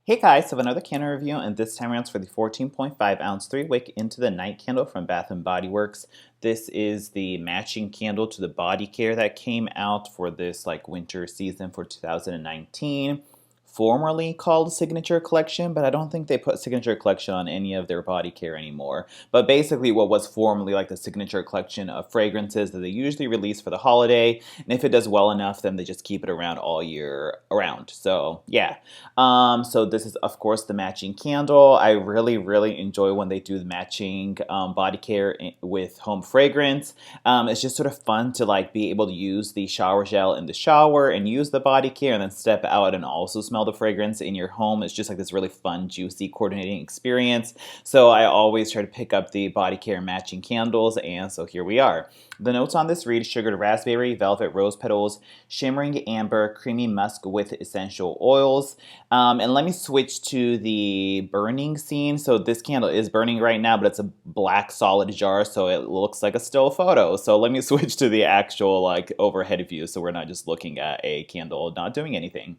Hey guys, so another candle review, and this time around it's for the 14.5 ounce 3-wick Into the Night candle from Bath & Body Works. This is the matching candle to the body care that came out for this winter season for 2019. Formerly called Signature Collection, but I don't think they put Signature Collection on any of their body care anymore. But basically what was formerly like the Signature Collection of fragrances that they usually release for the holiday, and if it does well enough, then they just keep it around all year around. So yeah. So this is of course the matching candle. I really enjoy when they do the matching body care with home fragrance. It's just sort of fun to be able to use the shower gel in the shower and use the body care and then step out and also smell the fragrance in your home. It's just like this really fun, juicy, coordinating experience. So I always try to pick up the body care matching candles, and so here we are. The notes on this read: sugared raspberry, velvet rose petals, shimmering amber, creamy musk with essential oils. And let me switch to the burning scene. So this candle is burning right now, but it's a black solid jar, so it looks like a still photo. So let me switch to the actual overhead view, so we're not just looking at a candle not doing anything.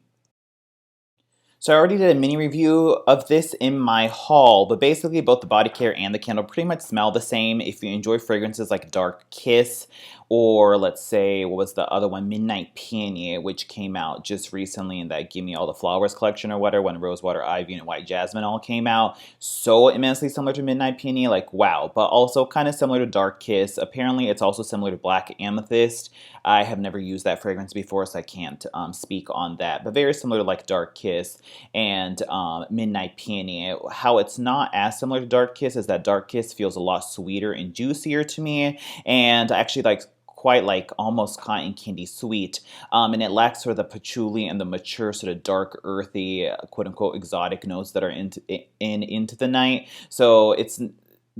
So I already did a mini review of this in my haul, but basically both the body care and the candle pretty much smell the same. If you enjoy fragrances like Dark Kiss, or let's say, what was the other one? Midnight Peony, which came out just recently in that Give Me All the Flowers collection or whatever, when Rosewater Ivy and White Jasmine all came out. So immensely similar to Midnight Peony, like wow, but also kind of similar to Dark Kiss. Apparently it's also similar to Black Amethyst. I have never used that fragrance before, so I can't speak on that, but very similar to like Dark Kiss and Midnight Peony. How it's not as similar to Dark Kiss is that Dark Kiss feels a lot sweeter and juicier to me, and I actually quite like almost cotton candy sweet, and it lacks sort of the patchouli and the mature sort of dark earthy quote unquote exotic notes that are into the night. So it's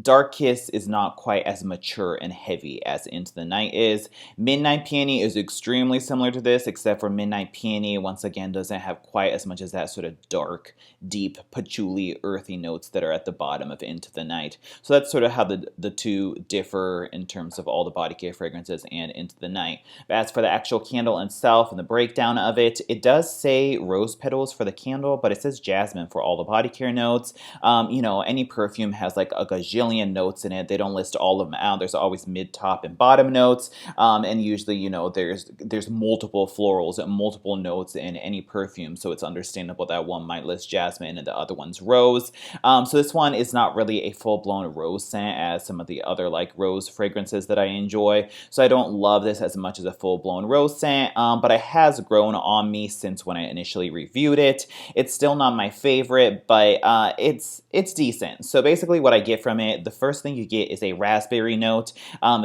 Dark Kiss is not quite as mature and heavy as Into the Night is. Midnight Peony is extremely similar to this, except for Midnight Peony, once again, doesn't have quite as much as that sort of dark, deep, patchouli, earthy notes that are at the bottom of Into the Night. So that's sort of how the two differ in terms of all the body care fragrances and Into the Night. But as for the actual candle itself and the breakdown of it, it does say rose petals for the candle, but it says jasmine for all the body care notes. Any perfume has like a gajillion notes in it. They don't list all of them out. There's always mid, top, and bottom notes, and usually, there's multiple florals and multiple notes in any perfume, so it's understandable that one might list jasmine and the other one's rose. So this one is not really a full-blown rose scent as some of the other rose fragrances that I enjoy. So I don't love this as much as a full-blown rose scent, but it has grown on me since when I initially reviewed it. It's still not my favorite, but it's decent. So basically what I get from it, the first thing you get is a raspberry note,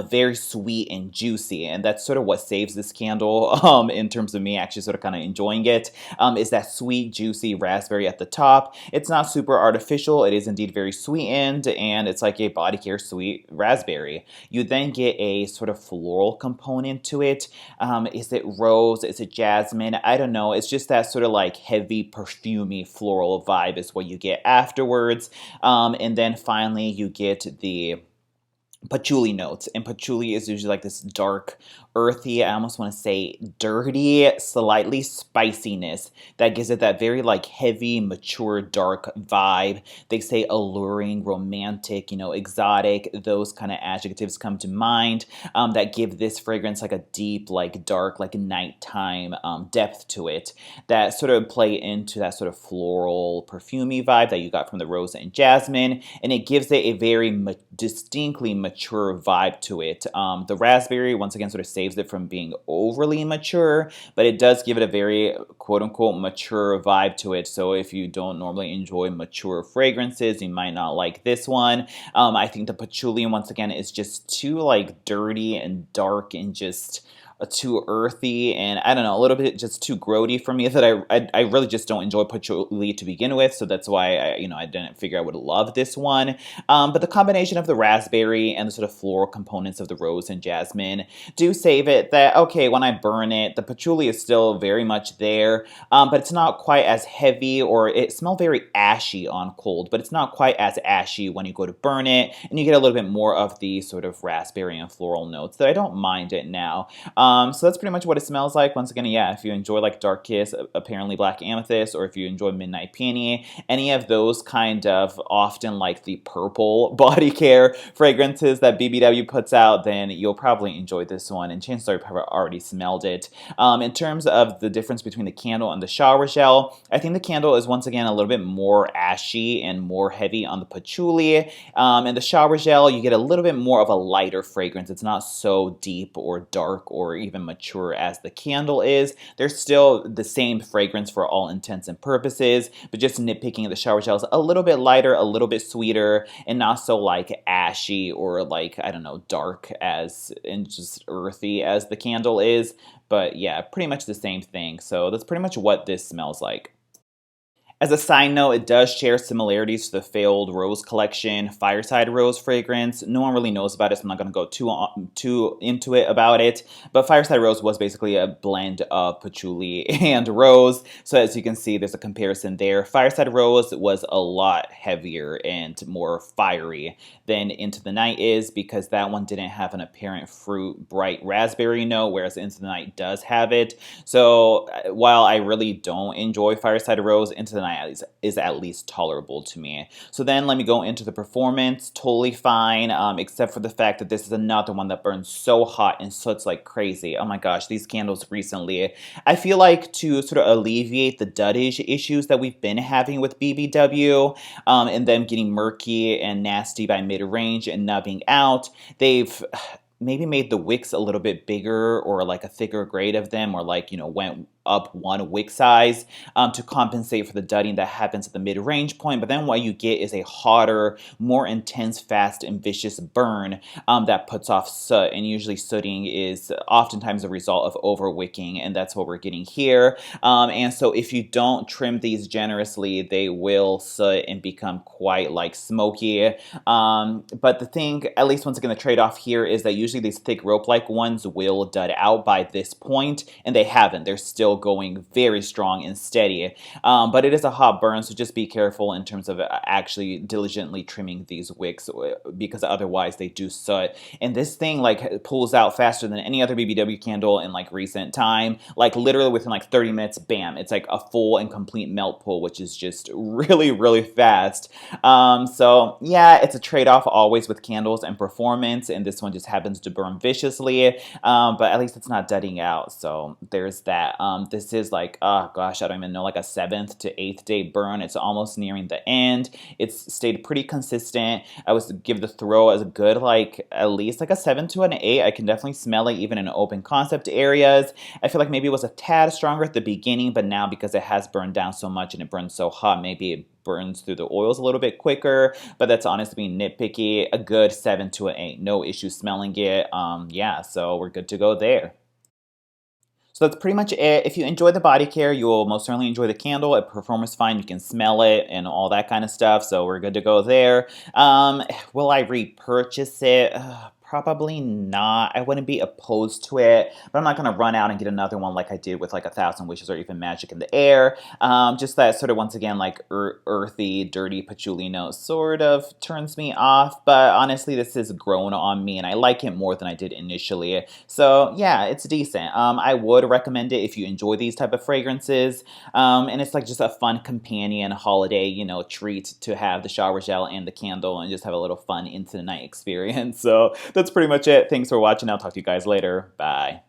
very sweet and juicy, and that's sort of what saves this candle in terms of me actually sort of kind of enjoying it, is that sweet, juicy raspberry at the top. It's not super artificial. It is indeed very sweetened, and it's like a body care sweet raspberry. You then get a sort of floral component to it. Is it rose? Is it jasmine? I don't know. It's just that sort of heavy, perfumey floral vibe is what you get afterwards. And then finally you get the patchouli notes, and patchouli is usually this dark, earthy, I almost want to say dirty, slightly spiciness that gives it that very heavy, mature, dark vibe. They say alluring, romantic, exotic, those kind of adjectives come to mind, that give this fragrance a deep, dark, nighttime depth to it, that sort of play into that sort of floral, perfumey vibe that you got from the rose and jasmine, and it gives it a very distinctly mature vibe to it. The raspberry, once again, sort of saves it from being overly mature, but it does give it a very quote-unquote mature vibe to it. So if you don't normally enjoy mature fragrances, you might not like this one. I think the patchouli, once again, is just too dirty and dark and just too earthy, and I don't know, a little bit just too grody for me, that I really just don't enjoy patchouli to begin with, so that's why I didn't figure I would love this one. But the combination of the raspberry and the sort of floral components of the rose and jasmine do save it, that okay, when I burn it, the patchouli is still very much there, but it's not quite as heavy, or it smells very ashy on cold, but it's not quite as ashy when you go to burn it, and you get a little bit more of the sort of raspberry and floral notes that I don't mind it now. So that's pretty much what it smells like. Once again, yeah, if you enjoy like Dark Kiss, apparently Black Amethyst, or if you enjoy Midnight Peony, any of those kind of often like the purple body care fragrances that BBW puts out, then you'll probably enjoy this one, and chances are you've probably already smelled it. In terms of the difference between the candle and the shower gel, I think the candle is once again a little bit more ashy and more heavy on the patchouli. And the shower gel, you get a little bit more of a lighter fragrance. It's not so deep or dark or even mature as the candle is. There's still the same fragrance for all intents and purposes, but just nitpicking, the shower gel is a little bit lighter, a little bit sweeter, and not so like ashy or like, I don't know, dark as and just earthy as the candle is. But yeah, pretty much the same thing. So that's pretty much what this smells like. As a side note, it does share similarities to the failed Rose Collection Fireside Rose fragrance. No one really knows about it, so I'm not going to go too into it about it. But Fireside Rose was basically a blend of patchouli and rose. So as you can see, there's a comparison there. Fireside Rose was a lot heavier and more fiery than Into the Night is, because that one didn't have an apparent fruit bright raspberry note, whereas Into the Night does have it. So while I really don't enjoy Fireside Rose, Into the Night is at least tolerable to me. So then let me go into the performance. Totally fine, except for the fact that this is another one that burns so hot and soots like crazy. Oh my gosh, these candles recently. I feel like to sort of alleviate the duddage issues that we've been having with BBW, and them getting murky and nasty by mid-range and nubbing out, they've maybe made the wicks a little bit bigger, or like a thicker grade of them, or like, went up one wick size to compensate for the dudding that happens at the mid-range point. But then what you get is a hotter, more intense, fast, and vicious burn that puts off soot. And usually sooting is oftentimes a result of over-wicking, and that's what we're getting here. And so if you don't trim these generously, they will soot and become quite like smoky. But the thing, at least once again, the trade-off here is that usually these thick rope-like ones will dud out by this point, and they haven't. They're still going very strong and steady. But it is a hot burn, so just be careful in terms of actually diligently trimming these wicks, because otherwise they do soot. And this thing like pulls out faster than any other BBW candle in like recent time. Like literally within like 30 minutes, bam, it's like a full and complete melt pull, which is just really, really fast. So yeah, it's a trade-off always with candles and performance, and this one just happens to burn viciously, but at least it's not dudding out, so there's that. This is like, oh gosh, I don't even know, like a 7th to 8th day burn. It's almost nearing the end. It's stayed pretty consistent. I would give the throw as a good, like at least like a 7 to an 8. I can definitely smell it even in open concept areas. I feel like maybe it was a tad stronger at the beginning, but now because it has burned down so much and it burns so hot, maybe it burns through the oils a little bit quicker, but that's honestly being nitpicky. A good 7 to an 8. No issue smelling it. Yeah, so we're good to go there. So that's pretty much it. If you enjoy the body care, you will most certainly enjoy the candle. It performs fine. You can smell it and all that kind of stuff. So we're good to go there. Will I repurchase it? Probably not. I wouldn't be opposed to it, but I'm not going to run out and get another one like I did with like 1,000 Wishes or even Magic in the Air. Just that sort of, once again, like earthy, dirty patchouli note sort of turns me off, but honestly, this has grown on me and I like it more than I did initially. So yeah, it's decent. I would recommend it if you enjoy these type of fragrances, and it's like just a fun companion holiday, treat to have the shower gel and the candle and just have a little fun into the night experience. So that's pretty much it. Thanks for watching. I'll talk to you guys later. Bye.